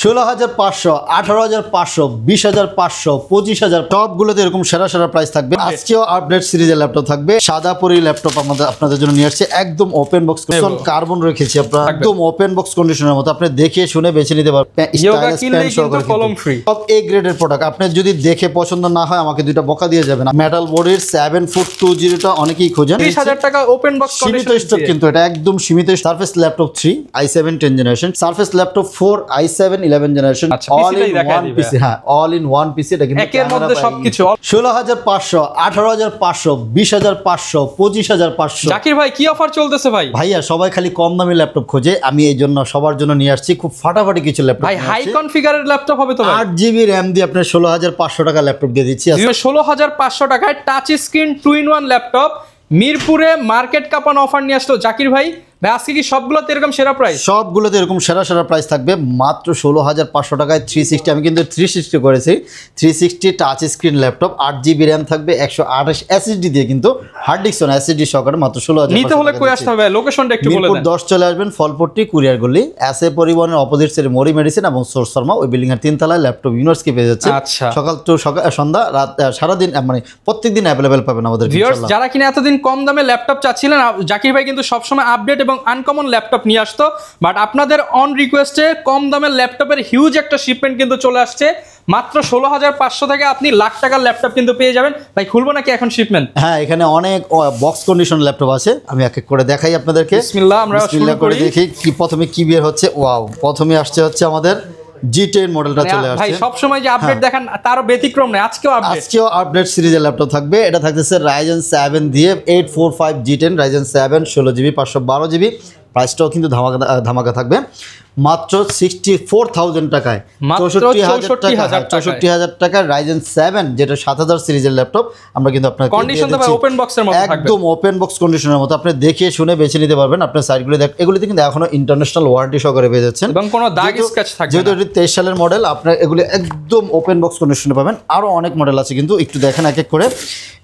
16,500, 18,500, 20,500, 25,000 টপগুলোতে এরকম সেরা সেরা প্রাইস থাকবে। আজকেও আপডেট সিরিজের ল্যাপটপ থাকবে। সাদা পরি ল্যাপটপ আপনাদের জন্য নিয়ে আসছে একদম ওপেন বক্স কার্বন রেখেছি আপনারা একদম ওপেন বক্স কন্ডিশনের মতো আপনি দেখে শুনে বেছে নিতে পারবেন। টপ এ গ্রেডের প্রোডাক্ট আপনি যদি দেখে পছন্দ না হয় আমাকে দুইটা বকা দিয়ে যাবেন। মেটাল বডির 7'2" অনেকেই খোঁজেন। 30,000 টাকা ওপেন বক্স সীমিত স্টক কিন্তু এটা একদম সীমিত। Surface laptop 3 i7 10 generation, surface laptop 4 i7 11 generation, all in one PC. হ্যাঁ, অল ইন ওয়ান পিসি। এটা কিন্তু একের মধ্যে সবকিছু। 16,500, 18,500, 20,500, 25,500। জাকির ভাই কি অফার চলতেছে ভাই? ভাইয়া সবাই খালি কম দামি ল্যাপটপ খোঁজে, আমি এই জন্য সবার জন্য নিয়ে আসছি খুব ফাটাফাটি কিছু ল্যাপটপ। ভাই হাই কনফিগারের ল্যাপটপ হবে তো ভাই? 8GB RAM দিয়ে আপনার 16,500 টাকা ল্যাপটপ দিয়ে দিচ্ছি। 16,500 টাকায় টাচ স্ক্রিন 2-in-1 ল্যাপটপ মিরপুরে মার্কেট কাপানো অফার নিয়ে আসলো জাকির ভাই। ভাই আজকে কি সবগুলোতে এরকম সেরা প্রাইস? সবগুলোতে এরকম সেরা সেরা প্রাইস থাকবে মাত্র 16,500 টাকায় 360। আমি কিন্তু 360 করেছি। 360 touch screen laptop, 8GB RAM থাকবে, 128 SSD দিয়ে কিন্তু হার্ড ডিস্ক না SSD সহকারে মাত্র 16,000। নিতে হলে কই আসতে হবে? লোকেশনটা একটু বলে দেন। 10 চলে আসবেন, ফলপট্টি কুরিয়ার গলি, এসএ পরিবহনের অপোজিট সাইডে মরি মেডিসিন এবং সোর্স ফার্মা ওই বিল্ডিং এর 3 তলায় ল্যাপটপ ইউনিভার্সিটি পেয়ে যাচ্ছে। আচ্ছা, সকাল টু সন্ধ্যা রাত সারাদিন মানে প্রত্যেকদিন অ্যাভেলেবেল পাবেন আমাদের। ভিউয়ার্স যারা কিনা এতদিন কম দামে ল্যাপটপ চাচ্ছিলেন, জাকির ভাই কিন্তু সবসময় আপডেট এবং আনকমন ল্যাপটপ নিয়ে আসতো। বাট আপনাদের অন রিকোয়েস্টে কম দামের ল্যাপটপের হিউজ একটা শিপমেন্ট কিন্তু চলে আসছে। মাত্র 16,500 থেকে আপনি লাখ টাকার ল্যাপটপ কিন্তু পেয়ে যাবেন। ভাই খুলবো নাকি এখন শিপমেন্ট? হ্যাঁ, এখানে অনেক বক্স কন্ডিশন ল্যাপটপ আছে, আমি এক এক করে দেখাই আপনাদেরকে। বিসমিল্লাহ, আমরা শুরু করি। দেখি কি প্রথমে কি বের হচ্ছে। ওয়াও, প্রথমে আসছে হচ্ছে আমাদের G10 মডেলটা চলে আসছে। ভাই সব সময় যে আপডেট দেখান তারও ব্যতিক্রম নেই, আজকেও আপডেট সিরিজের ল্যাপটপ থাকবে। এটা থাকতেছে Ryzen 7 দিয়ে 845 G10 Ryzen 7 16GB 512GB। প্রাইসটাও কিন্তু ধামাকা থাকবে মাত্র 64,000 টাকায়, 64,000 টাকায় Ryzen 7 যেটা 7000 সিরিজের ল্যাপটপ আমরা কিন্তু আপনাকে কন্ডিশন তো ওপেন বক্সের মতো থাকবে, একদম ওপেন বক্স কন্ডিশনের মতো। আপনি দেখে শুনে বেছে নিতে পারবেন। আপনার সাইডগুলো এগুলিতে কিন্তু এখনো ইন্টারন্যাশনাল ওয়ারেন্টি সহকারে পেয়ে যাচ্ছেন এবং কোনো দাগ স্ক্র্যাচ থাকবে না। যেহেতু এটি 23 সালের মডেল, আপনার এগুলি একদম ওপেন বক্স কন্ডিশনে পাবেন। আরো অনেক মডেল আছে কিন্তু একটু দেখেন এক এক করে।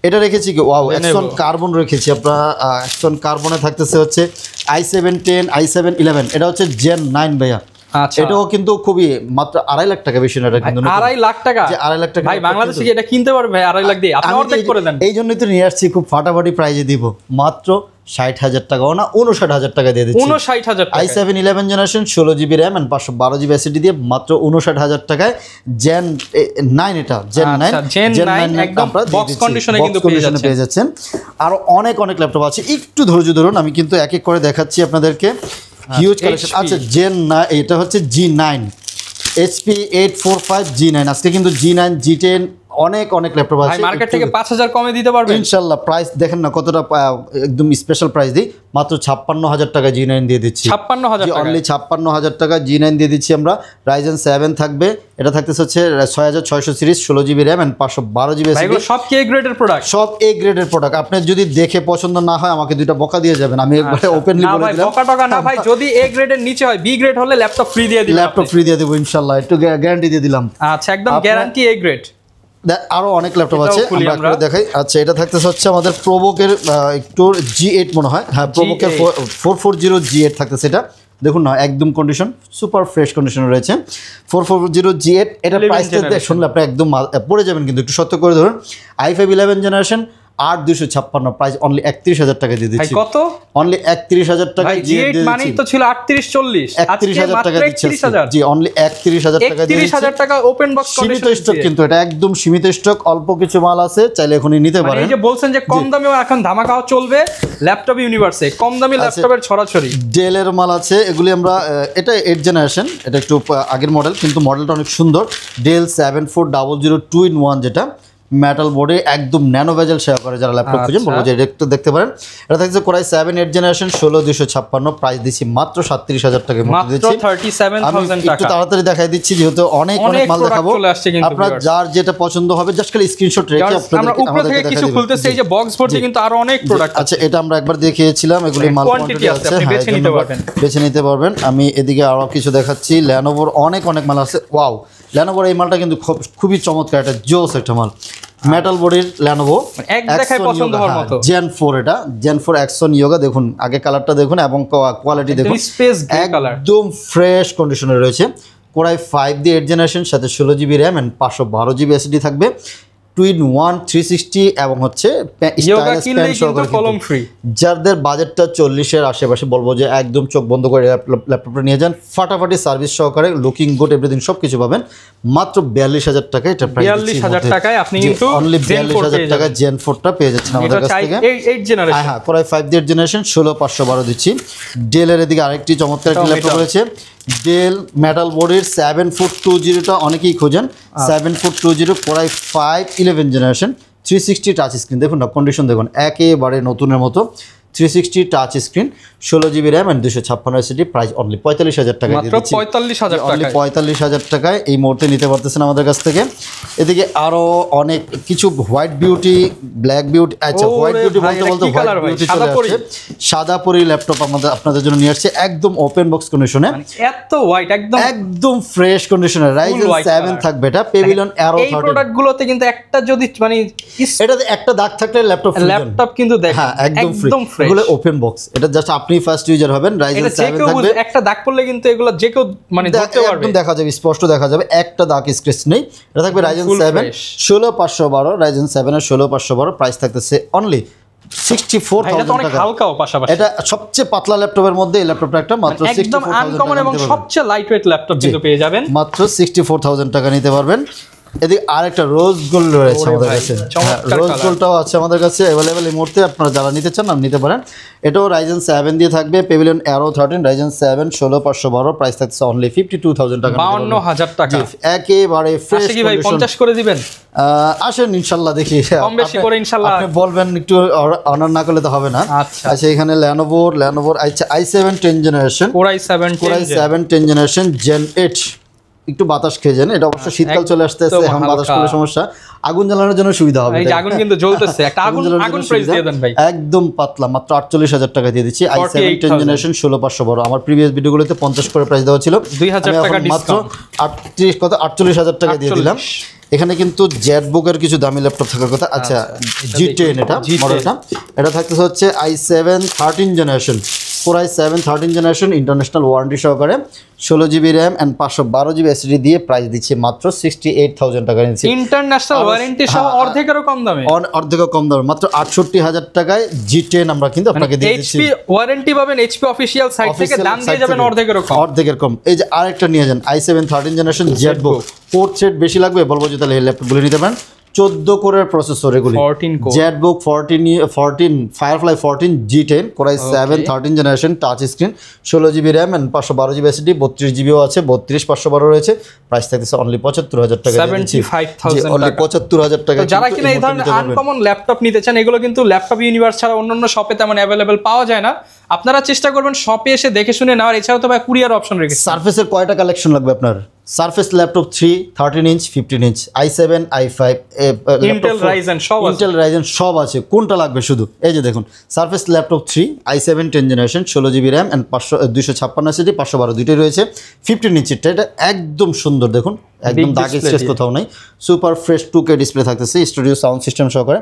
এটা রেখেছি কি ওয়াও এক্সন কার্বন রেখেছি আপনারা। এক্সন কার্বনে থাকতেছে হচ্ছে i7 10 i7 11। এটা হচ্ছে Gen 9 ভাইয়া। আচ্ছা, এটাও কিন্তু খুবই মাত্র 2.5 লাখ টাকা বেশি না। এটা কিন্তু 2.5 লাখ টাকা, যে 2.5 লাখ টাকা ভাই বাংলাদেশে কি এটা কিনতে পারবে ভাই? 2.5 লাখ দিয়ে আপনি অর্ধেক করে দেন। এই জন্যই তো নিয়ে আসছি, খুব ফাটাফাটি প্রাইজে দিব। মাত্র 60,000 টাকাও না, 59,000 টাকা দিয়ে দিচ্ছি। 59,000 টাকা i7 11 generation 16GB RAM and 512GB SSD দিয়ে মাত্র 59,000 টাকায় Gen 9। এটা Gen 9 একদম বক্স কন্ডিশনে কিন্তু পেয়ে যাচ্ছেন। আর অনেক ল্যাপটপ আছে, একটু ধৈর্য ধরুন, আমি কিন্তু এক এক করে দেখাচ্ছি আপনাদেরকে। হিউজ কালেকশন আছে। Gen 9 এটা হচ্ছে G9 HP 845 G9। আজকে কিন্তু G9 G10 অনেক ল্যাপটপ আছে। মার্কেট থেকে 5,000 কমে দিতে পারবেন ইনশাআল্লাহ। প্রাইস দেখেন না কতটা একদম স্পেশাল প্রাইস দিই। মাত্র 56,000 টাকা G9 দিয়ে দিচ্ছি। 56,000 টাকা, অনলি 56,000 টাকা G9 দিয়ে দিচ্ছি আমরা। Ryzen 7 থাকবে, এটা থাকতেছে হচ্ছে 6600 series 16GB RAM and 512GB SSD। এগুলো সব কে গ্রেডের প্রোডাক্ট, সব এ গ্রেডের প্রোডাক্ট। আপনি যদি দেখে পছন্দ না হয় আমাকে দুইটা বকা দিয়ে যাবেন, আমি একবারে ওপেনলি বলে দিলাম। বকা টাকা না ভাই, যদি এ গ্রেডের নিচে হয় বি গ্রেড হলে ল্যাপটপ ফ্রি দিয়ে দিলাম। ল্যাপটপ ফ্রি দিয়ে দেব ইনশাআল্লাহ, একটু গ্যারান্টি দিয়ে দিলাম। আচ্ছা, একদম গ্যারান্টি এ গ্রেড। আরো অনেক ল্যাপটপ আছে, আমরা দেখাই। আচ্ছা, এটা থাকতেছে হচ্ছে আমাদের প্রোবোকের একটু G8 মনে হয়। হ্যাঁ, প্রোবোকের 440 G8 থাকতেছে। এটা দেখুন না, একদম কন্ডিশন সুপার ফ্রেশ কন্ডিশনে রয়েছে 440 G8। এটা প্রাইসটা শুনলে আপনি একদম পড়ে যাবেন, কিন্তু একটু সত্য করে ধরুন। i5 11 জেনারেশন 8256 প্রাইস অনলি 31,000 টাকা দিয়ে দিচ্ছি। কত? অনলি 31,000 টাকা। G8 মানেই তো ছিল 3840, 31,000 টাকা দিচ্ছি। জি, অনলি 31,000 টাকা দিয়ে দিচ্ছি। 31,000 টাকা ওপেন বক্স সীমিত স্টক কিন্তু এটা একদম সীমিত স্টক, অল্প কিছু মাল আছে, চাইলে এখনই নিতে পারেন। এই যে বলছেন যে কম দামেও এখন ধামাকাও চলবে ল্যাপটপ ইউনিভার্সে, কম দামি ল্যাপটপের ছড়াছড়ি। ডেলের মাল আছে, এগুলি আমরা এটা 8 জেনারেশন, এটা একটু আগের মডেল কিন্তু মডেলটা অনেক সুন্দর। ডেল 7400 2-in-1 যেটা মেটাল বোর্ডে একদম ন্যানো ভেজেল শেয়ার করে যারা ল্যাপটপ খুঁজেন বলবো যে একটু দেখতে পারেন। এটা থাকছে Core i7 8 জেনারেশন 16256 প্রাইস দিচ্ছি মাত্র 37,000 টাকা মধ্যে দিচ্ছি। মাত্র 37,000 টাকা। একটু তাড়াতাড়ি দেখাই দিচ্ছি যেহেতু অনেক মাল দেখাবো। আপনার যার যেটা পছন্দ হবে জাস্ট খালি স্ক্রিনশট রেখে আমরা উপর থেকে কিছু খুলতেছি। এই যে বক্স ভর্তি কিন্তু আরো অনেক প্রোডাক্ট আছে। আচ্ছা, এটা আমরা একবার দেখিয়েছিলাম, এগুলি মাল কোয়ান্টিটি আছে, আপনি বেছে নিতে পারবেন। আমি এদিকে আরো কিছু দেখাচ্ছি। Lenovoর অনেক মাল আছে। ওয়াও, Lenovoর এই মালটা কিন্তু খুবই চমৎকার, এটা জোস একটা মাল। মেটাল বডির Lenovo এক দেখায় পছন্দ হওয়ার মতো Gen 4। এটা Gen 4 Axon Yoga। দেখুন আগে কালারটা দেখুন এবং কোয়ালিটি দেখুন, স্পেস গ্রে কালার, একদম ফ্রেশ কন্ডিশনে রয়েছে। কোরাই 5 দিয়ে 8 জেনারেশন, সাথে 16GB RAM and 512GB SSD থাকবে। টুইন 1 360 এবং হচ্ছে স্টাইলাস পেন সহকারে কলম ফ্রি। যাদের বাজেটটা 40-এর আশেপাশে, বলবো যে একদম চোখ বন্ধ করে ল্যাপটপটা নিয়ে যান, ফাটাফাটি সার্ভিস সহকারে, লুকিং গুড, এভরিথিং সব কিছু পাবেন মাত্র 42,000 টাকায়। এটা প্রাইস 42,000 টাকায় আপনি কিন্তু অনলি 42,000 টাকায় জেন 4টা পেয়ে যাচ্ছেন আমাদের কাছ থেকে। 8 জেনারেশন, হ্যাঁ, কোরাই 5 দিয়ে 8 জেনারেশন 16512 দিচ্ছি। ডেলের এদিকে আরেকটি চমৎকার একটি ল্যাপটপ রয়েছে, ডেল মেটাল বডির 7.2.0টা অনেকেই খোঁজেন। 7.2.0 কোরাই 5 11 জেনারেশন 360 টাচ স্ক্রিন, দেখুন না কন্ডিশন দেখুন, একেবারে নতুনের মতো। 360 touch screen, 16GB RAM and 256 SSD, price only 45,000 টাকায় দিয়ে দিচ্ছি। 45,000 অনলি টাকায় 45,000 টাকায় এই মুহূর্তে নিতে পারতেছেন আমাদের কাছ থেকে। এদিকে আরো অনেক কিছু হোয়াইট বিউটি, ব্ল্যাক বিউটি, আচ্ছা হোয়াইট বিউটি বলতে বলতে হোয়াইট বিউটি চলে আসছে। সাদা পরি ল্যাপটপ আপনাদের জন্য নিয়ে আসছে একদম ওপেন বক্স কন্ডিশনে, এত হোয়াইট, একদম ফ্রেশ কন্ডিশনে। রাইজেন 7 থাকবে এটা, পেভিলিয়ন অ্যারো 13। এই প্রোডাক্টগুলোতে কিন্তু একটা যদি মানে এটাতে একটা দাগ থাকলে ল্যাপটপ কিন্তু দেখেন হ্যাঁ একদম ফ্রেশ। এগুলো ওপেন বক্স, এটা জাস্ট আপনি ফার্স্ট ইউজার হবেন। রাইজেন 7 থাকবে, একটা দাগ পড়লে কিন্তু এগুলো যে কেউ মানে ধরতে পারবে, একদম দেখা যাবে, স্পষ্ট দেখা যাবে, একটা দাগ স্ক্র্যাচ নেই। এটা থাকবে রাইজেন 7 16512, রাইজেন 7 এর 16512, প্রাইস থাকতেছে অনলি 64,000 টাকা। হালকাও পাশাপাশি, এটা সবচেয়ে পাতলা ল্যাপটপের মধ্যে এই ল্যাপটপটা একটা মাত্র 64,000 টাকা এবং সবচেয়ে লাইটওয়েট ল্যাপটপ কিন্তু পেয়ে যাবেন মাত্র 64,000 টাকা নিতে পারবেন। এদিকে আরেকটা রোজ গোল্ড রয়েছে আমাদের কাছে, রোজ গোল্ডটাও আছে আমাদের কাছে অ্যাভেলেবেল এই মুহূর্তে, আপনারা যারা নিতে চান নিতে পারেন। এটাও রাইজেন 7 দিয়ে থাকবে, পেভিলিয়ন অ্যারো 13, রাইজেন 7 16512, প্রাইস থাকছে অনলি 52,000 টাকা, 52,000 টাকা, একেবারে ফ্রেশ। কি ভাই 50 করে দিবেন? আসেন ইনশাআল্লাহ, দেখি কম বেশি করে ইনশাআল্লাহ। আপনি বলবেন, একটু অনার না করলে তো হবে না। আচ্ছা এখানে ল্যানোভোর i7 10 জেনারেশন, কোরাই 7 10 জেনারেশন জেন 8, একটু বাতাস খেয়ে যান। এটা অবশ্য শীতকাল চলে আসতেছে, এখন বাতাস করলে সমস্যা, আগুন জ্বালানোর জন্য সুবিধা হবে। এই যে আগুন কিন্তু জ্বলতেছে, একটা আগুন প্রাইস দিয়ে দেন ভাই, একদম পাতলা, মাত্র 48,000 টাকা দিয়ে দিচ্ছি। i7 10 জেনারেশন 16512, আমার প্রিভিয়াস ভিডিওগুলোতে 50 করে প্রাইস দেওয়া ছিল, 2,000 টাকা মাত্র ডিসকাউন্ট, 48,000 টাকা দিয়ে দিলাম। এখানে কিন্তু জেটবুকের কিছু দামি ল্যাপটপ থাকার কথা। আচ্ছা G10 এটা মডেলটা, এটা থাকতেছে হচ্ছে i7 13 জেনারেশন, কোরাই 7 13 জেনারেশন, ইন্টারন্যাশনাল ওয়ারেন্টি সহকারে, 16GB RAM and 512GB SSD দিয়ে প্রাইস দিচ্ছে মাত্র 68,000 টাকা নিচ্ছে। ইন্টারন্যাশনাল ওয়ারেন্টি সহ অর্ধেকেরও কম দামে, অর্ধেকও কম দামে, মাত্র 68,000 টাকায় G10 আমরা কিন্তু আপনাকে দিয়ে দিচ্ছি। HP ওয়ারেন্টি পাবেন, HP অফিশিয়াল সাইট থেকে, দাম দিয়ে যাবেন অর্ধেকের কম। এই যে আরেকটা নিয়ে যান i7 13 জেনারেশন জেটবুক, 4 থ্রেড বেশি লাগবে, বলবো যে তাহলে এই ল্যাপটপগুলো নিতে পারেন। 14 কোরের প্রসেসর, এগুলি ZBook 14 Firefly 14 G10, core i 7 13 generation, touch screen, 16GB RAM and 512GB SSD, 32GBও আছে, 32 512 রয়েছে, প্রাইস থাকতেছে অনলি 75,000 টাকা, 75,000 টাকা। যারা কিনা এই ধরনের আনকমন ল্যাপটপ নিতে চান, এগুলো কিন্তু ল্যাপটপ ইউনিভার্স ছাড়া অন্যান্য শপে তেমন অ্যাভেলেবেল পাওয়া যায় না, আপনারা চেষ্টা করবেন শপে এসে দেখে শুনে নেওয়ার। এছাড়াও তো ভাই কুরিয়ার অপশন রেখেছে। সারফেসের কয়টা কালেকশন লাগবে আপনার? Surface laptop 3 13 inch 15 inch i7 i5 Intel Ryzen সব আছে, কোনটা লাগবে শুধু এই যে দেখুন, surface laptop 3 i7 10 generation, 16GB RAM and 256 SSD, 512 দুইটাই রয়েছে। 15 ইঞ্চিটা এটা একদম সুন্দর, দেখুন একদম দাগ স্ট্রেস কোথাও নাই, সুপার ফ্রেশ 2K ডিসপ্লে থাকতেছে, স্টুডিও সাউন্ড সিস্টেম সহকারে।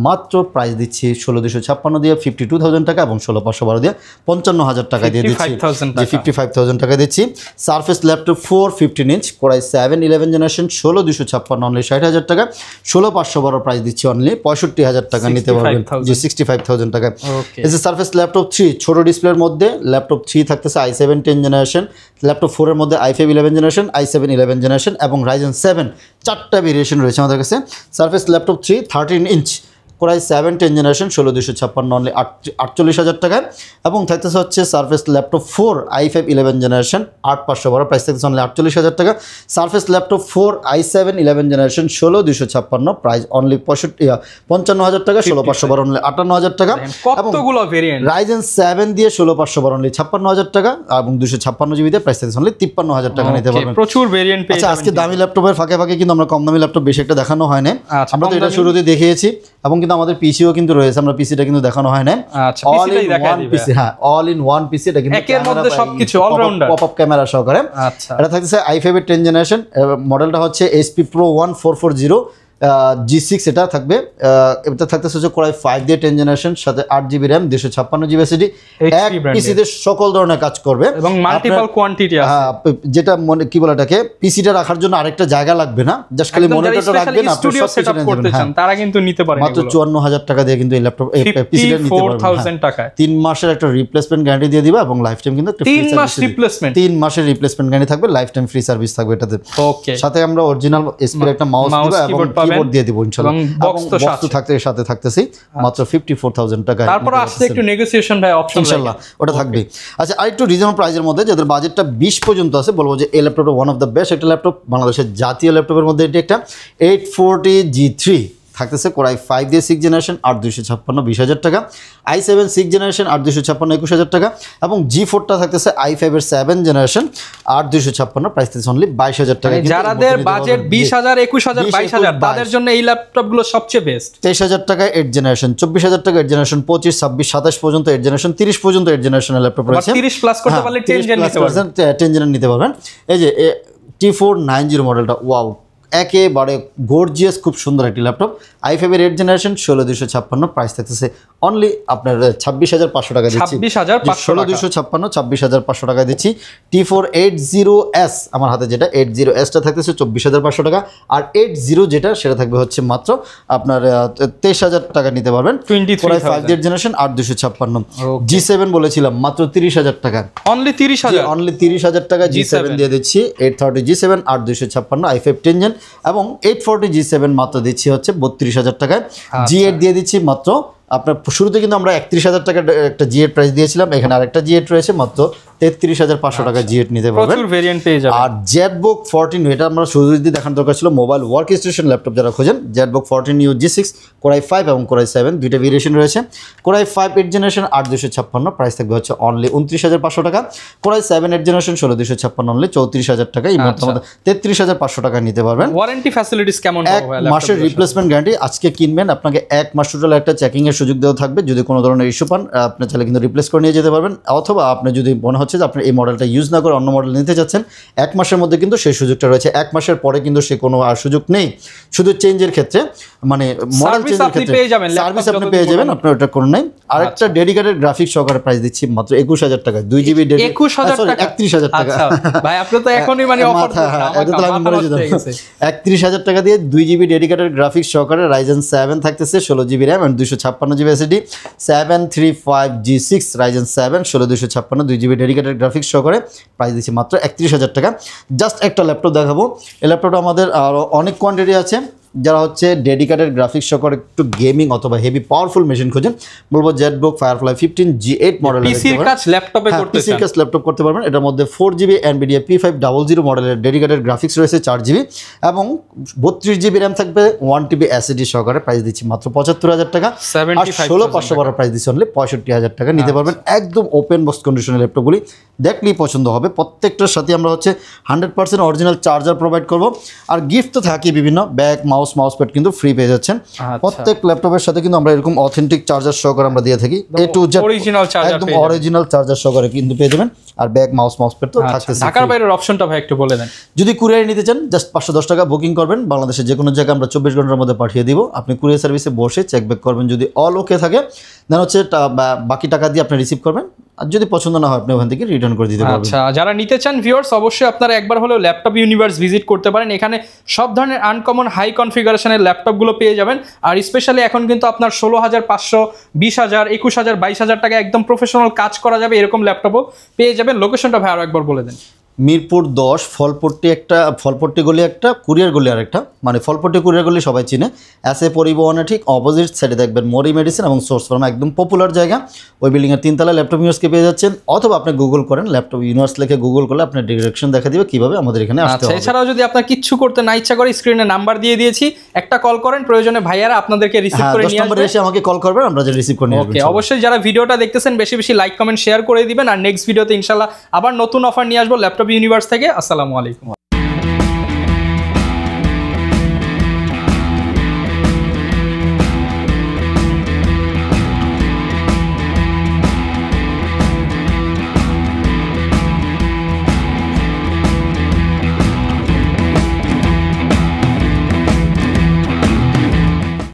মাত্র প্রাইস দিচ্ছি 16256 দিয়ে 52,000 টাকা এবং 16512 দিয়ে 55,000 টাকা দিয়ে দিচ্ছি, 55,000 টাকা দিচ্ছি। Surface laptop 4 15 inch, core i 7 11 generation, 16256 only 60,000 টাকা, 16512 প্রাইস দিচ্ছি অনলি 65,000 টাকা নিতে পারবেন, যে 65,000 টাকা। এই যে সারফেস ল্যাপটপ 3 ছোট ডিসপ্লের মধ্যে ল্যাপটপ 3 থাকতেছে i7 10 জেনারেশন, ল্যাপটপ 4 এর মধ্যে i5 11 জেনারেশন, i7 11 জেনারেশন এবং রাইজেন 7, 4টা ভেরিয়েশন রয়েছে আমাদের কাছে। Surface laptop 3 13 inch, core i 7 10 generation, 16256 only 48,000 টাকায়, এবং থাকতেছে হচ্ছে surface laptop 4 i5 11 generation, 8512, price থাকতেছে অনলি 48,000 টাকা। Surface laptop 4 i7 11 generation, 16256, price only 55,000 টাকা, 16512 অনলি 58,000 টাকা। কতগুলো ভেরিয়েন্ট, রাইজেন 7 দিয়ে 16512 অনলি 56,000 টাকা এবং 256GB দিয়ে প্রাইস থাকতেছে অনলি 53,000 টাকা নিতে পারবেন। প্রচুর ভেরিয়েন্ট পেয়ে যাবেন। আজকে দামি ল্যাপটপের ফাঁকে ফাঁকে কিন্তু আমরা কম দামি ল্যাপটপ বেশি একটা দেখানো হয় না, আমরা তো এটা শুরুতে দেখিয়েছি, এবং কিন্তু আমাদের পিসিও কিন্তু রয়েছে, আমরা পিসিটা কিন্তু দেখানো হয় না। আচ্ছা পিসিটাই দেখাই দিবেন। পিসি, হ্যাঁ অল ইন ওয়ান পিসি, এটা কিন্তু একের মধ্যে সবকিছু অলরাউন্ডার, পপআপ ক্যামেরা সহকারে। আচ্ছা এটা থাকছে i5 এর 10 জেনারেশন, মডেলটা হচ্ছে HP Pro 1440, G6 এটা থাকবে, এটা থাকতেছে হচ্ছে কোরাই 5 দিয়ে 10 জেনারেশন, সাথে 8GB RAM, 256GB SSD, এক পিসিতে সকল ধরনের কাজ করবে এবং মাল্টিপল কোয়ান্টিটি আছে। যেটা মনে কি বলে এটাকে, পিসিটা রাখার জন্য আরেকটা জায়গা লাগবে না, জাস্ট খালি মনিটরটা রাখবেন, আপনি স্টুডিও সেটআপ করতে চান তারা কিন্তু নিতে পারেন। মাত্র 54000 টাকা দিয়ে কিন্তু এই ল্যাপটপ এই পিসিটা নিতে পারবেন 4000 টাকায়। 3 মাসের একটা রিপ্লেসমেন্ট গ্যারান্টি দিয়ে দিবা এবং লাইফ টাইম কিন্তু একটা 3 মাস রিপ্লেসমেন্ট, 3 মাসের রিপ্লেসমেন্ট গ্যারান্টি থাকবে, লাইফ টাইম ফ্রি সার্ভিস থাকবে এটাতে। ওকে, সাথে আমরা অরিজিনাল এসপির একটা মাউস দিবা এবং কিবোর্ড দিয়ে দিব ইনশাআল্লাহ, এবং বক্স তো সাথে থাকতেছি মাত্র 54000 টাকা। তারপর আসছে একটু নেগোসিয়েশন ভাই অপশন ইনশাআল্লাহ ওটা থাকবে। আচ্ছা, আর একটু রিজনেবল প্রাইসের মধ্যে যাদের বাজেটটা 20 পর্যন্ত আছে, বলবো যে এই ল্যাপটপটা ওয়ান অফ দ্য বেস্ট একটা ল্যাপটপ, বাংলাদেশের জাতীয় ল্যাপটপের মধ্যে এটি একটা 840 G3 থাকতেছে, কোরাই 5 দিয়ে 6 জেনারেশন, 8256 20000 টাকা, i7 6 জেনারেশন, 8256 21000 টাকা, এবং G4টা থাকতেছে i5 এর 7 জেনারেশন, 8256 প্রাইস থাকছে অনলি 22000 টাকা। যাদের বাজেট 20000 21000 22000 তাদের জন্য এই ল্যাপটপগুলো সবচেয়ে বেস্ট। 23000 টাকা 8 জেনারেশন, 24000 টাকা 8 জেনারেশন, 25 26 27 পর্যন্ত 8 জেনারেশন, 30 পর্যন্ত 8 জেনারেশনের ল্যাপটপ রয়েছে। 30 প্লাস করতে পারলে 10 জেন নিতে পারবেন, 10 জেন নিতে পারবেন। এই যে T490 মডেলটা, ওয়াও, একেবারে গর্জিয়াস, খুব সুন্দর একটি ল্যাপটপ, i5 এর 8 জেনারেশন, 16256 প্রাইস থাকতেছে অনলি আপনার 26500 টাকা দিচ্ছি, 16256 26500 টাকা দিচ্ছি। T480S আমার হাতে যেটা 80Sটা থাকতেছে 24500 টাকা, আর 80 যেটা সেটা থাকবে হচ্ছে মাত্র আপনার 23000 টাকা নিতে পারবেন, 5 জেনারেশন, 8256। G7 বলেছিলাম মাত্র 30000 টাকা, অনলি 30000 টাকা G7 দিয়ে দিচ্ছি, 830 G7, 8256 i5 10 জেন, এবং 840 G7 মাত্র দিচ্ছি হচ্ছে 32000 টাকায়। G8 দিয়ে দিচ্ছি মাত্র আপনার, শুরুতে কিন্তু আমরা 31000 টাকার একটা G8 প্রাইস দিয়েছিলাম, এখানে আরেকটা G8 রয়েছে মাত্র 33500 টাকা G8 নিতে পারবেন, প্রচুর ভেরিয়েন্ট পেয়ে যাবেন। আর ZBook 14, এটা আমরা শুরু দিয়ে দেখানোর দরকার ছিল, মোবাইল ওয়ার্ক স্টেশন ল্যাপটপ যারা খোঁজেন, ZBook 14U G6, কোরাই 5 এবং কোরাই 7 দুইটা ভেরিয়েশন রয়েছে, কোরাই 5 8 জেনারেশন 8256 প্রাইস থাকবে হচ্ছে অনলি 29500 টাকা, কোরাই 7 8 জেনারেশন 16256 অনলি 34000 টাকা, এই মধ্যে 33500 টাকা নিতে পারবেন। ওয়ারেন্টি ফ্যাসিলিটিস কেমন হবে? এক মাসের রিপ্লেসমেন্ট গ্যারান্টি, আজকে কিনবেন আপনাকে 1 মাস টোটাল একটা চেকিং এর সুযোগ দেওয়া থাকবে, যদি কোনো ধরনের ইস্যু পান আপনি চাইলে কিন্তু রিপ্লেস করে নিয়ে যেতে পারবেন, অথবা আপনি যদি মনে হচ্ছে যে আপনি এই মডেলটা ইউজ না করে অন্য মডেল নিতে যাচ্ছেন, 1 মাসের মধ্যে কিন্তু সেই সুযোগটা রয়েছে, 1 মাসের পরে কিন্তু সে কোনো আর সুযোগ নেই, শুধু চেঞ্জের ক্ষেত্রে, মানে মডেল চেঞ্জের ক্ষেত্রে সার্ভিস আপনি পেয়ে যাবেন, আপনার ওটা কোনো নেই। আরেকটা ডেডিকেটেড গ্রাফিক্স সহকারে প্রাইস দিচ্ছি মাত্র 21000 টাকা, 2GB 21000 টাকা, 31000 টাকা। ভাই আপনি তো এখনই মানে অফার দিচ্ছেন, 31000 টাকা দিয়ে 2GB ডেডিকেটেড গ্রাফিক্স সহকারে Ryzen 7 থাকতেছে, 16GB RAM and 256GB SSD, 735 G6 Ryzen 7, 16256 2GB dedicated graphics সহকারে প্রাইস দিচ্ছি মাত্র 31000 টাকা। জাস্ট একটা ল্যাপটপ দেখাবো, এই ল্যাপটপটা আমাদের আরও অনেক কোয়ান্টিটি আছে, যারা হচ্ছে ডেডিকেটেড গ্রাফিক্স সহকারে একটু গেমিং অথবা হেভি পাওয়ারফুল মেশিন খোঁজেন, বলবো ZBook Firefly 15 G8 মডেল, পিসির কাজ ল্যাপটপে করতে চান, পিসির কাজ ল্যাপটপ করতে পারবেন। এটার মধ্যে 4GB NVIDIA P500 মডেলের ডেডিকেটেড গ্রাফিক্স রয়েছে 4GB, এবং 32GB RAM থাকবে, 1TB SSD সহকারে প্রাইস দিচ্ছি মাত্র 75000 টাকা, আর 16500 প্রাইস দিচ্ছি অনলি 65000 টাকা নিতে পারবেন। একদম ওপেন বক্স কন্ডিশনের ল্যাপটপগুলি দেখলেই পছন্দ হবে, প্রত্যেকটার সাথে আমরা হচ্ছে 100% অরিজিনাল চার্জার প্রোভাইড করব, আর গিফট তো থাকি বিভিন্ন ব্যাগ, মাউস প্যাড কিন্তু ফ্রি পেয়ে যাচ্ছেন। প্রত্যেক ল্যাপটপের সাথে কিন্তু আমরা এরকম অথেন্টিক চার্জার সহকারে আমরা দিয়ে থাকি, A to Z original charger, একদম অরিজিনাল চার্জার সহকারে কিন্তু পেয়ে যাবেন, আর ব্যাগ মাউস প্যাড তো থাকতেছে। ঢাকার বাইরের অপশনটা ভাই একটু বলে দেন। যদি কুরিয়ারে নিতে চান জাস্ট 510 টাকা বুকিং করবেন, বাংলাদেশের যে কোনো জায়গায় আমরা 24 ঘন্টার মধ্যে পাঠিয়ে দিব, আপনি কুরিয়ার সার্ভিসে বসে চেক ব্যাক করবেন, যদি অল ওকে থাকে দেন হচ্ছে বাকি টাকা দিয়ে আপনি রিসিভ করবেন, আর যদি পছন্দ না হয় আপনি ওখান থেকে রিটার্ন করে দিতে পারবেন। আচ্ছা, যারা নিতে চান ভিউয়ার্স অবশ্যই আপনারা একবার হলেও ল্যাপটপ ইউনিভার্স ভিজিট করতে পারেন, এখানে সব ধরনের আনকমন হাই কনফিগারেশনের ল্যাপটপগুলো পেয়ে যাবেন, আর স্পেশালি এখন কিন্তু আপনার 16500 20000 21000 22000 টাকা একদম প্রফেশনাল কাজ করা যাবে এরকম ল্যাপটপও পেয়ে যাবেন। লোকেশনটা ভাই আরো একবার বলে দেন। মিরপুর 10 ফলপট্টি গলি একটা, কুরিয়ার গলি আরেকটা, মানে ফলপট্টি কুরিয়ার গলি সবাই চিনে, এসএ পরিবহনে ঠিক অপোজিট সাইডে দেখবেন মরি মেডিসিন এবং সোর্স ফার্মা, একদম পপুলার জায়গা, ওই বিল্ডিংয়ের 3 তলায় ল্যাপটপ ইউনিভার্সকে পেয়ে যাচ্ছেন, অথবা আপনি গুগল করেন ল্যাপটপ ইউনিভার্স লিখে গুগল করলে আপনার ডিরেকশন দেখা দিবে কিভাবে আমাদের এখানে আসতে হবে। এছাড়াও যদি আপনার কিচ্ছু করতে না ইচ্ছা করে স্ক্রিনে নাম্বার দিয়ে দিয়েছি, একটা কল করেন, প্রয়োজনে ভাইয়ারা আপনাদেরকে রিসিভ করে নিয়ে আসবে, এসে আমাকে কল করবেন, আমরা যে রিসিভ করে নিয়ে আসব। ওকে, অবশ্যই যারা ভিডিওটা দেখতেছেন বেশি বেশি লাইক কমেন্ট শেয়ার করে দিবেন, আর নেক্সট ভিডিওতে ইনশাআল্লাহ আবার নতুন অফার নিয়ে আসবো ল্যাপটপ ইউনিভার্স থেকে। আসসালামু আলাইকুম।